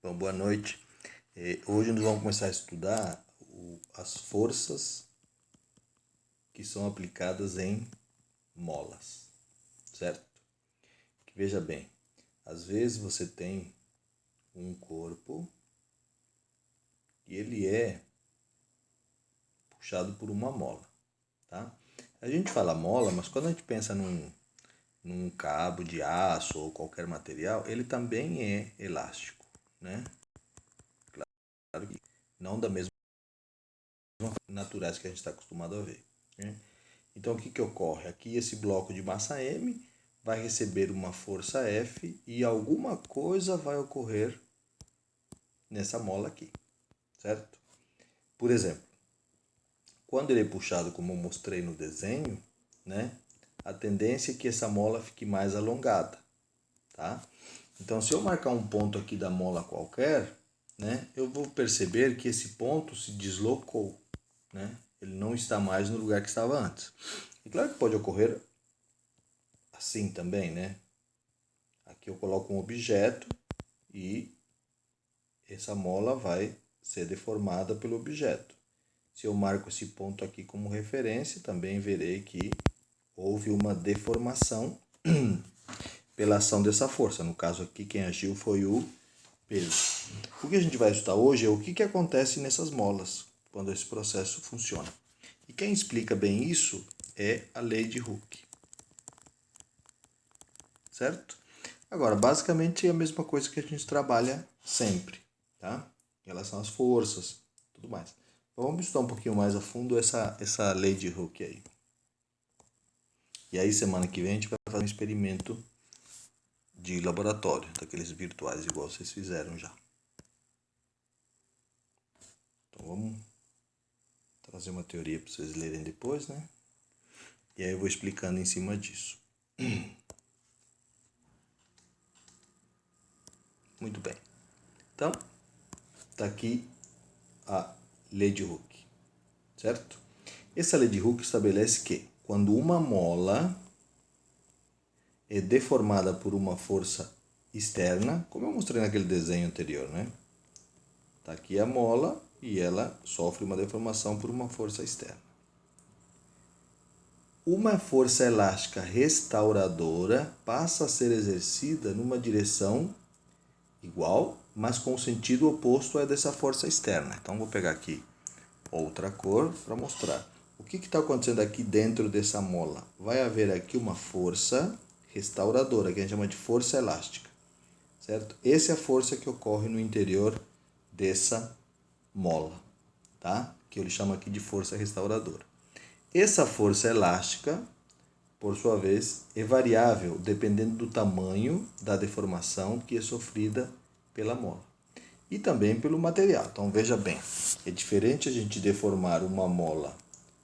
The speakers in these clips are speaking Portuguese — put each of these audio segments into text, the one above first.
Bom, boa noite. Hoje nós vamos começar a estudar as forças que são aplicadas em molas, certo? Que veja bem, às vezes você tem um corpo e ele é puxado por uma mola, tá? A gente fala mola, mas quando a gente pensa num cabo de aço ou qualquer material, ele também é elástico, né? Claro que não da mesma naturais que a gente está acostumado a ver, né? Então, o que ocorre? Aqui esse bloco de massa M vai receber uma força F e alguma coisa vai ocorrer nessa mola aqui, certo? Por exemplo, quando ele é puxado, como eu mostrei no desenho, né, a tendência é que essa mola fique mais alongada, tá? Então, se eu marcar um ponto aqui da mola qualquer, né, eu vou perceber que esse ponto se deslocou, né? Ele não está mais no lugar que estava antes. E claro que pode ocorrer assim também, né? Aqui eu coloco um objeto e essa mola vai ser deformada pelo objeto. Se eu marco esse ponto aqui como referência, também verei que houve uma deformação pela ação dessa força. No caso aqui, quem agiu foi o peso. O que a gente vai estudar hoje é o que acontece nessas molas quando esse processo funciona. E quem explica bem isso é a lei de Hooke. Certo? Agora, basicamente é a mesma coisa que a gente trabalha sempre, tá? Em relação às forças, tudo mais. Então, vamos estudar um pouquinho mais a fundo essa lei de Hooke aí. E aí, semana que vem, a gente vai fazer um experimento de laboratório, daqueles virtuais, igual vocês fizeram já. Então, vamos trazer uma teoria para vocês lerem depois, né? E aí eu vou explicando em cima disso. Muito bem. Então, está aqui a lei de Hooke, certo? Essa lei de Hooke estabelece que quando uma mola é deformada por uma força externa, como eu mostrei naquele desenho anterior, né? Tá aqui a mola e ela sofre uma deformação por uma força externa. Uma força elástica restauradora passa a ser exercida numa direção igual, mas com o sentido oposto à dessa força externa. Então, vou pegar aqui outra cor para mostrar. O que está acontecendo aqui dentro dessa mola? Vai haver aqui uma força restauradora, que a gente chama de força elástica, certo? Essa é a força que ocorre no interior dessa mola, tá? Que ele chama aqui de força restauradora. Essa força elástica, por sua vez, é variável dependendo do tamanho da deformação que é sofrida pela mola e também pelo material. Então veja bem, é diferente a gente deformar uma mola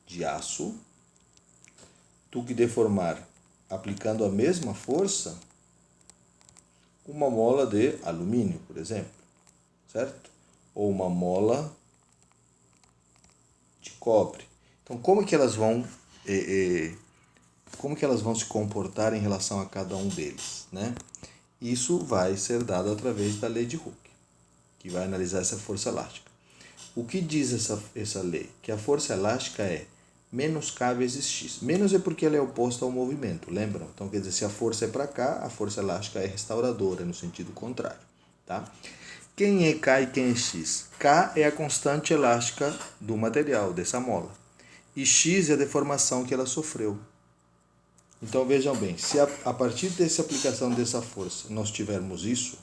de aço do que deformar aplicando a mesma força uma mola de alumínio, por exemplo, certo? Ou uma mola de cobre. Então como que elas vão se comportar em relação a cada um deles, né? Isso vai ser dado através da lei de Hooke, que vai analisar essa força elástica. O que diz essa lei? Que a força elástica é menos K vezes X. Menos é porque ela é oposta ao movimento, lembram? Então, quer dizer, se a força é para cá, a força elástica é restauradora, no sentido contrário, tá? Quem é K e quem é X? K é a constante elástica do material, dessa mola. E X é a deformação que ela sofreu. Então, vejam bem, se a partir dessa aplicação dessa força nós tivermos isso,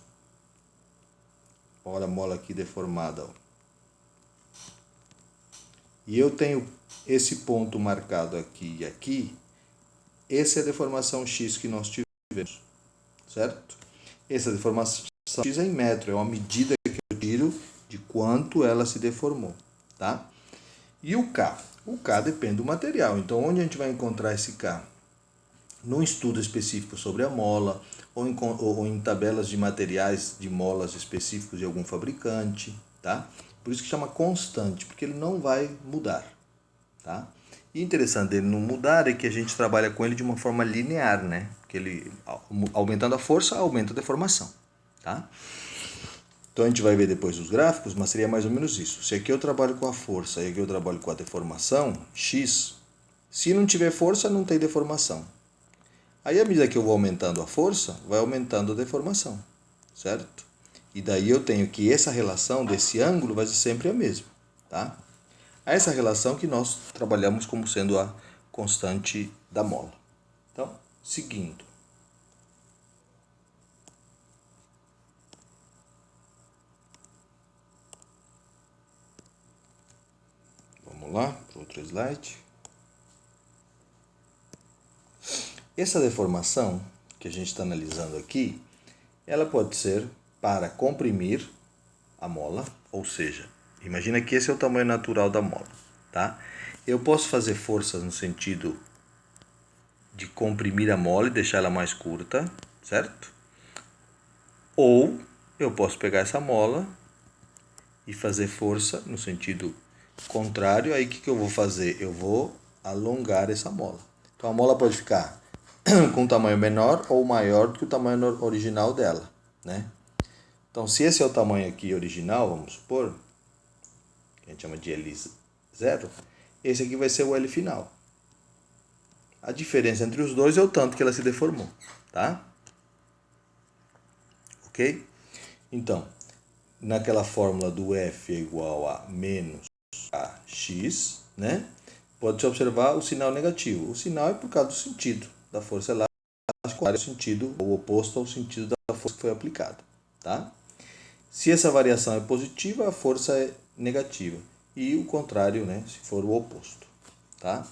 olha a mola aqui deformada, ó, e eu tenho esse ponto marcado aqui e aqui, essa é a deformação X que nós tivemos, certo? Essa deformação X é em metro, é uma medida que eu tiro de quanto ela se deformou, tá? E o K? O K depende do material, então onde a gente vai encontrar esse K? Num estudo específico sobre a mola, ou em tabelas de materiais de molas específicos de algum fabricante, tá? Por isso que chama constante, porque ele não vai mudar, tá? E interessante dele não mudar é que a gente trabalha com ele de uma forma linear, né? Que ele, aumentando a força, aumenta a deformação, tá? Então a gente vai ver depois os gráficos, mas seria mais ou menos isso. Se aqui eu trabalho com a força e aqui eu trabalho com a deformação, x, se não tiver força, não tem deformação. Aí, à medida que eu vou aumentando a força, vai aumentando a deformação, certo? E daí eu tenho que essa relação desse ângulo vai ser sempre a mesma, tá? Essa relação que nós trabalhamos como sendo a constante da mola. Então, seguindo. Vamos lá, para outro slide. Essa deformação que a gente está analisando aqui, ela pode ser para comprimir a mola, ou seja, imagina que esse é o tamanho natural da mola, tá? Eu posso fazer forças no sentido de comprimir a mola e deixar ela mais curta, certo? Ou eu posso pegar essa mola e fazer força no sentido contrário. Aí o que eu vou fazer? Eu vou alongar essa mola. Então a mola pode ficar com um tamanho menor ou maior do que o tamanho original dela, né? Então, se esse é o tamanho aqui original, vamos supor, que a gente chama de L0, esse aqui vai ser o L final. A diferença entre os dois é o tanto que ela se deformou, tá? Ok? Então, naquela fórmula do F é igual a menos AX, né? Pode-se observar o sinal negativo. O sinal é por causa do sentido da força elástica, o sentido ou oposto ao sentido da força que foi aplicada, tá? Se essa variação é positiva, a força é negativa. E o contrário, né, se for o oposto, tá?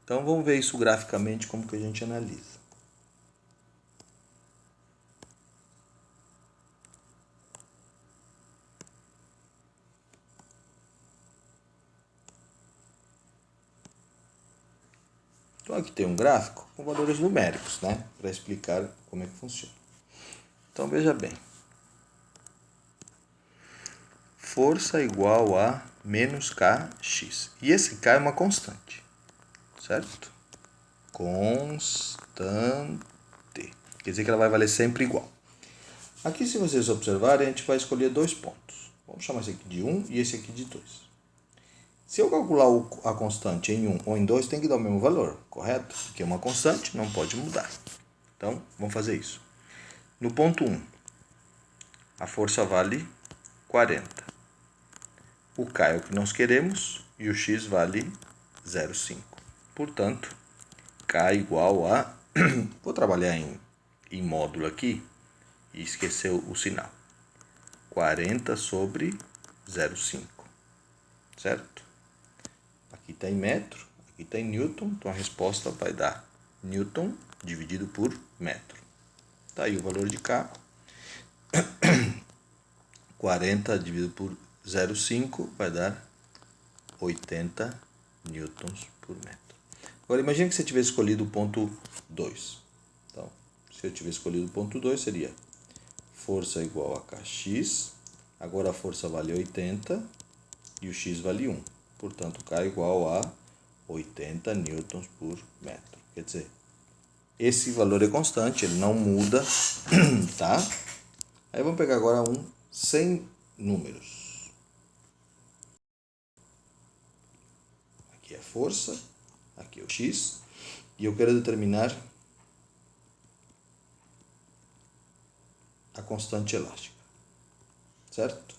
Então vamos ver isso graficamente como que a gente analisa. Então aqui tem um gráfico com valores numéricos, né, para explicar como é que funciona. Então veja bem. Força igual a menos Kx. E esse K é uma constante, certo? Constante. Quer dizer que ela vai valer sempre igual. Aqui, se vocês observarem, a gente vai escolher dois pontos. Vamos chamar esse aqui de 1 e esse aqui de 2. Se eu calcular a constante em 1 ou em 2, tem que dar o mesmo valor, correto? Porque é uma constante, não pode mudar. Então, vamos fazer isso. No ponto 1, a força vale 40. O K é o que nós queremos e o X vale 0,5. Portanto, K igual a... Vou trabalhar em módulo aqui e esquecer o sinal. 40 sobre 0,5. Certo? Aqui está em metro, aqui está em newton, então a resposta vai dar newton dividido por metro. Está aí o valor de K. 40 dividido por 0,5 vai dar 80 newtons por metro. Agora imagine que você tivesse escolhido o ponto 2. Então, se eu tivesse escolhido o ponto 2, seria força igual a Kx. Agora a força vale 80 e o X vale 1. Portanto, K igual a 80 newtons por metro. Quer dizer, esse valor é constante, ele não muda, tá? Aí vamos pegar agora um sem números. Aqui é a força, aqui é o X, e eu quero determinar a constante elástica, certo?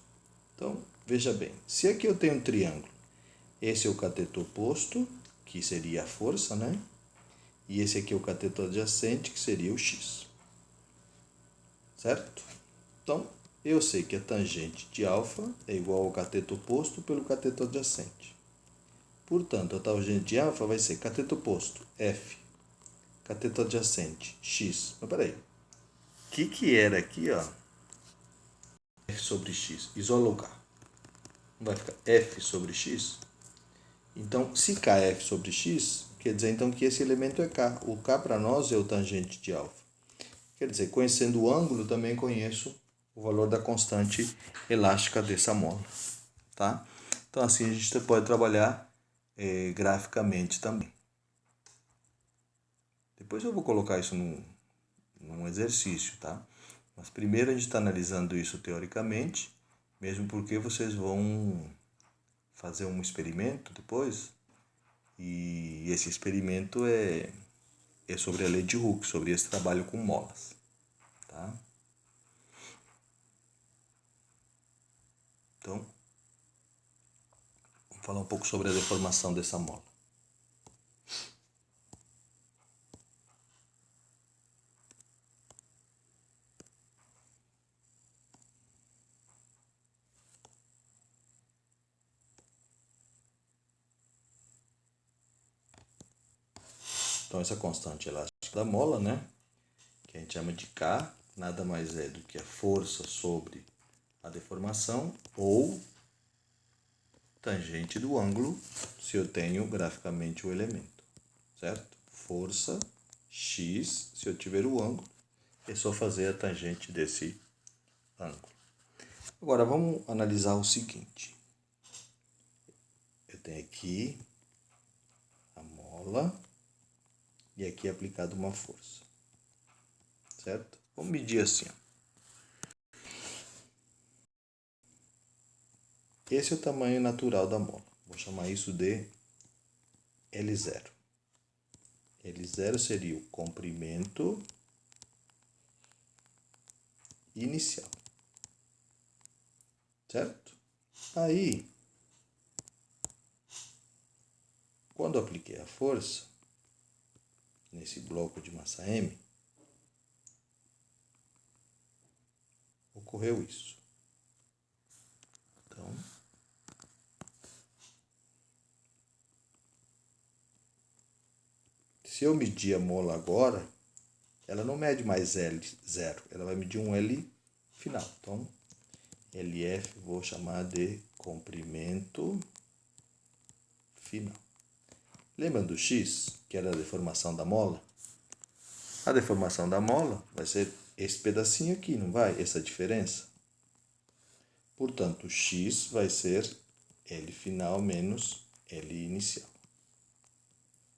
Então, veja bem, se aqui eu tenho um triângulo, esse é o cateto oposto, que seria a força, né? E esse aqui é o cateto adjacente, que seria o x. Certo? Então, eu sei que a tangente de alfa é igual ao cateto oposto pelo cateto adjacente. Portanto, a tangente de alfa vai ser cateto oposto, f. Cateto adjacente, x. Mas peraí. O que era aqui, ó? F sobre x. Isola o k. Não vai ficar f sobre x? Então, se k é f sobre x, quer dizer então que esse elemento é k. O k para nós é o tangente de alfa. Quer dizer, conhecendo o ângulo, também conheço o valor da constante elástica dessa mola. Tá? Então, assim a gente pode trabalhar graficamente também. Depois eu vou colocar isso num exercício, tá? Mas primeiro a gente está analisando isso teoricamente, mesmo porque vocês vão fazer um experimento depois, e esse experimento é sobre a lei de Hooke, sobre esse trabalho com molas. Tá? Então, vamos falar um pouco sobre a deformação dessa mola. Então, essa constante elástica da mola, né, que a gente chama de K, nada mais é do que a força sobre a deformação ou tangente do ângulo, se eu tenho graficamente o elemento, certo? Força x, se eu tiver o ângulo, é só fazer a tangente desse ângulo. Agora, vamos analisar o seguinte. Eu tenho aqui a mola e aqui é aplicada uma força, certo? Vamos medir assim, ó. Esse é o tamanho natural da mola. Vou chamar isso de L0. L0 seria o comprimento inicial, certo? Aí, quando eu apliquei a força nesse bloco de massa M, ocorreu isso. Então, se eu medir a mola agora, ela não mede mais L0, ela vai medir um L final. Então, LF vou chamar de comprimento final. Lembra do X, que era a deformação da mola? A deformação da mola vai ser esse pedacinho aqui, não vai? Essa diferença. Portanto, X vai ser L final menos L inicial.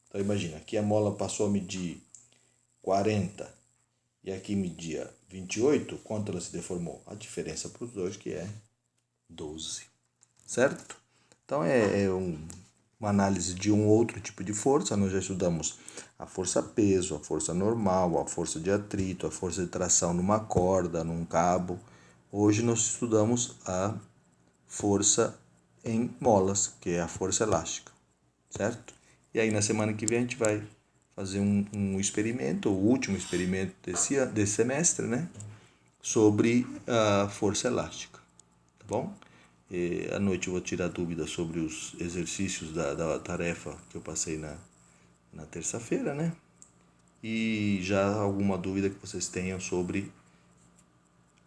Então, imagina, aqui a mola passou a medir 40 e aqui media 28. Quanto ela se deformou? A diferença para os dois, que é 12. Certo? Então, uma análise de um outro tipo de força. Nós já estudamos a força-peso, a força normal, a força de atrito, a força de tração numa corda, num cabo. Hoje nós estudamos a força em molas, que é a força elástica, certo? E aí na semana que vem a gente vai fazer um experimento, o último experimento desse semestre, né? Sobre a força elástica, tá bom? E à noite eu vou tirar dúvidas sobre os exercícios da tarefa que eu passei na terça-feira, né? E já alguma dúvida que vocês tenham sobre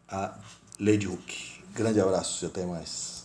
a lei de Hooke. Grande abraço e até mais.